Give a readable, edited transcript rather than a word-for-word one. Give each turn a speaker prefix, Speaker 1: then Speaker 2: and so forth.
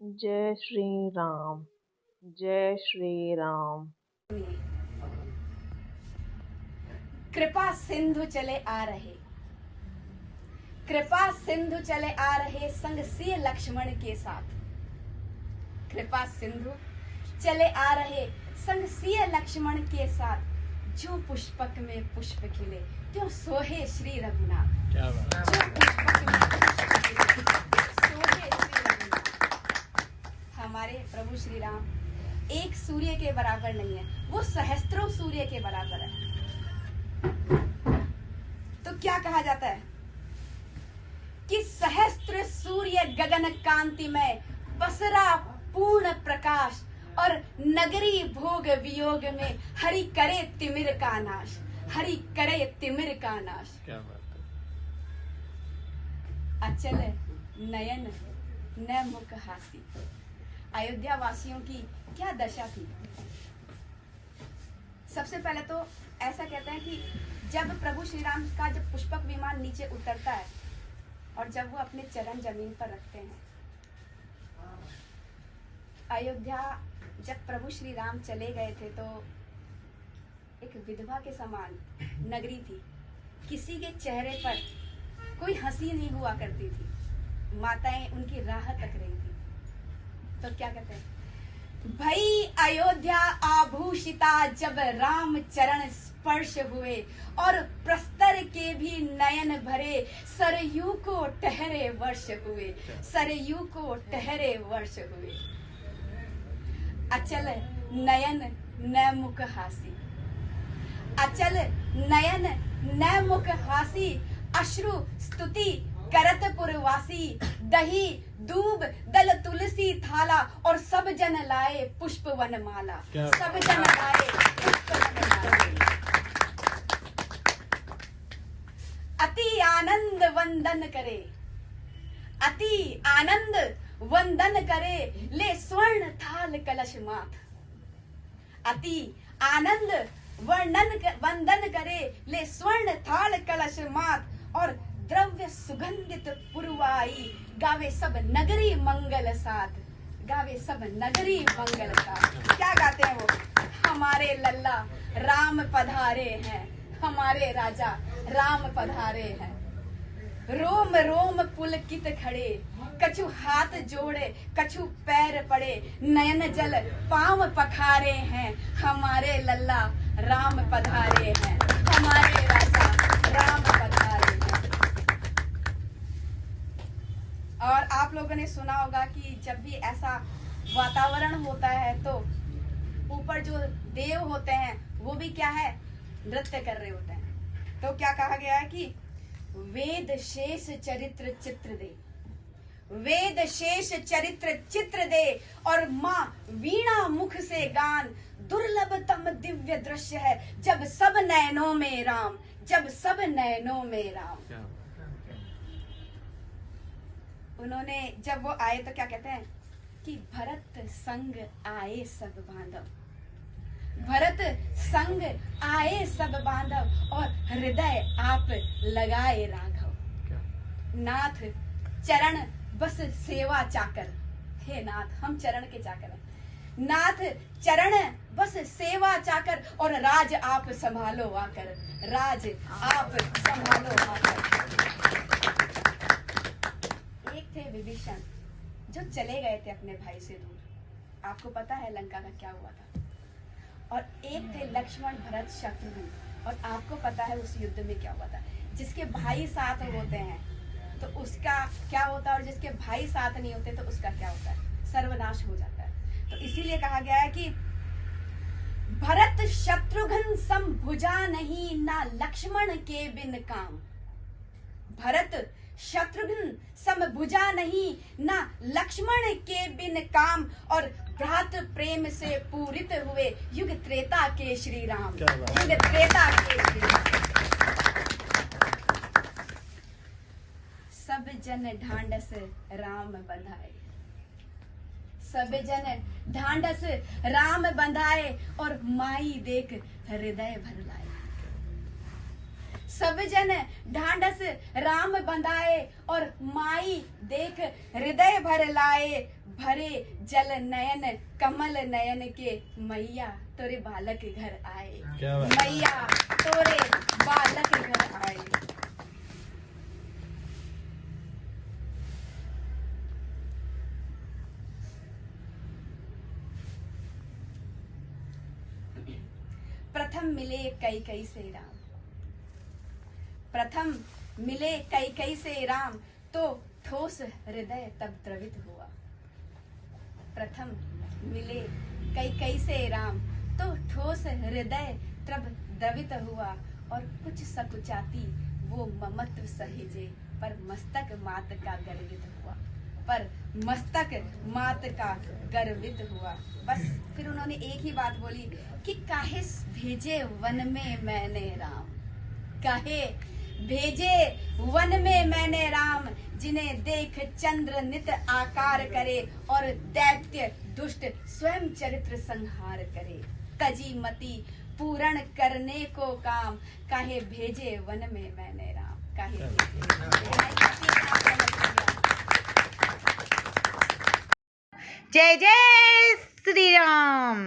Speaker 1: जय श्री राम। जय श्री राम।
Speaker 2: कृपा सिंधु चले आ रहे, कृपा सिंधु चले आ रहे संग सिय लक्ष्मण के साथ। कृपा सिंधु चले आ रहे संग सिय लक्ष्मण के साथ। जो पुष्पक में पुष्प खिले त्यों सोहे श्री रघुनाथ।
Speaker 3: क्या बात।
Speaker 2: जो पुष्पक में पुष्प खिले सोहे श्री रघुनाथ। हमारे प्रभु श्री राम एक सूर्य के बराबर नहीं है, वो सहस्त्रों सूर्य के बराबर है। तो क्या कहा जाता है कि सहस्त्र सूर्य गगन कांति में पसरा पूर्ण प्रकाश, और नगरी भोग वियोग में हरि करे तिमिर का नाश। हरि करे तिमिर का नाश।
Speaker 3: क्या बात है।
Speaker 2: अचल नयन न मुख हासी। अयोध्या वासियों की क्या दशा थी। सबसे पहले तो ऐसा कहते हैं कि जब प्रभु श्री राम का जब पुष्पक विमान नीचे उतरता है और जब वो अपने चरण जमीन पर रखते हैं, अयोध्या जब प्रभु श्री राम चले गए थे तो एक विधवा के समान नगरी थी। किसी के चेहरे पर कोई हंसी नहीं हुआ करती थी। माताएं उनकी राह तक रही थी। तो क्या कहते हैं, भई अयोध्या आभूषिता जब राम चरण स्पर्श हुए, और प्रस्तर के भी नयन भरे सरयू को ठहरे वर्ष हुए। सरयू को ठहरे वर्ष हुए। अचल नयन न मुख हासी। अचल नयन न मुख हासी। अश्रु स्तुति करत पुरवासी। दही दूब दल तुलसी थाला, और सब जन लाए पुष्प वन माला। सब जन लाए पुष्प वन माला। अति आनंद वंदन करे, अति आनंद वंदन करे ले स्वर्ण थाल कलश माथ। अति आनंद वंदन करे ले स्वर्ण थाल कलश माथ, और द्रव्य सुगंधित पुरवाई गावे सब नगरी मंगल साथ। गावे सब नगरी मंगल साथ। क्या गाते हैं वो, हमारे लल्ला राम पधारे हैं, हमारे राजा राम पधारे हैं। रोम रोम पुलकित खड़े, कछु हाथ जोड़े कछु पैर पड़े। नयन जल पांव पखारे हैं, हमारे लल्ला राम पधारे हैं, हमारे राजा राम पधारे हैं। और आप लोगों ने सुना होगा कि जब भी ऐसा वातावरण होता है तो ऊपर जो देव होते हैं वो भी क्या है, नृत्य कर रहे होते हैं। तो क्या कहा गया है कि वेद शेष चरित्र चित्र दे, वेद शेष चरित्र चित्र दे, और माँ वीणा मुख से गान। दुर्लभतम दिव्य दृश्य है जब सब नयनों में राम, जब सब नयनों में राम। उन्होंने जब वो आए तो क्या कहते हैं कि भरत संग आए सब बांधव। भरत संग आए सब बांधव, और हृदय आप लगाए राघव। नाथ चरण बस सेवा चाकर। हे नाथ, हम चरण के चाकर हैं। नाथ चरण बस सेवा चाकर, और राज आप संभालो आकर। राज आप संभालो आकर। एक थे विभीषण जो चले गए थे अपने भाई से दूर। आपको पता है लंका का क्या हुआ था। और एक थे लक्ष्मण भरत शत्रुघ्न, और आपको पता है उस युद्ध में क्या हुआ था। जिसके भाई साथ होते हैं तो उसका क्या होता है, और जिसके भाई साथ नहीं होते तो उसका क्या होता है, सर्वनाश हो जाता है। तो इसीलिए कहा गया है कि भरत शत्रुघ्न सम भुजा नहीं, ना लक्ष्मण के बिन काम। भरत शत्रुघ्न सम भुजा नहीं, ना लक्ष्मण के बिन काम। और भ्रात प्रेम से पूरित हुए युग त्रेता के श्री राम। युग त्रेता के श्री राम। सब जन ढांढस राम बंधाए। सब जन ढांढस राम बंधाए, और माई देख हृदय भर लाए। सब जन ढांढस राम बंधाए, और माई देख हृदय भर लाए। भरे जल नयन कमल नयन के मैया तोरे बालक घर आए।
Speaker 3: क्या बात है।
Speaker 2: मैया तोरे बालक घर आए। प्रथम मिले कई कई से राम, प्रथम मिले कई कई से राम, तो ठोस हृदय तब द्रवित हुआ। प्रथम मिले कई कई से राम, तो ठोस हृदय तब द्रवित हुआ। और कुछ सकुचाती वो ममत्व सहेजे, पर मस्तक मात का गर्वित हुआ। पर मस्तक मात का गर्वित हुआ। बस फिर उन्होंने एक ही बात बोली कि काहे भेजे वन में मैंने राम, काहे भेजे वन में मैंने राम, जिन्हें देख चंद्र नित आकार करे, और दैत्य दुष्ट स्वयं चरित्र संहार करे। तजी मति पूर्ण करने को काम, काहे भेजे वन में मैंने राम, काहे
Speaker 4: जय जय श्री राम।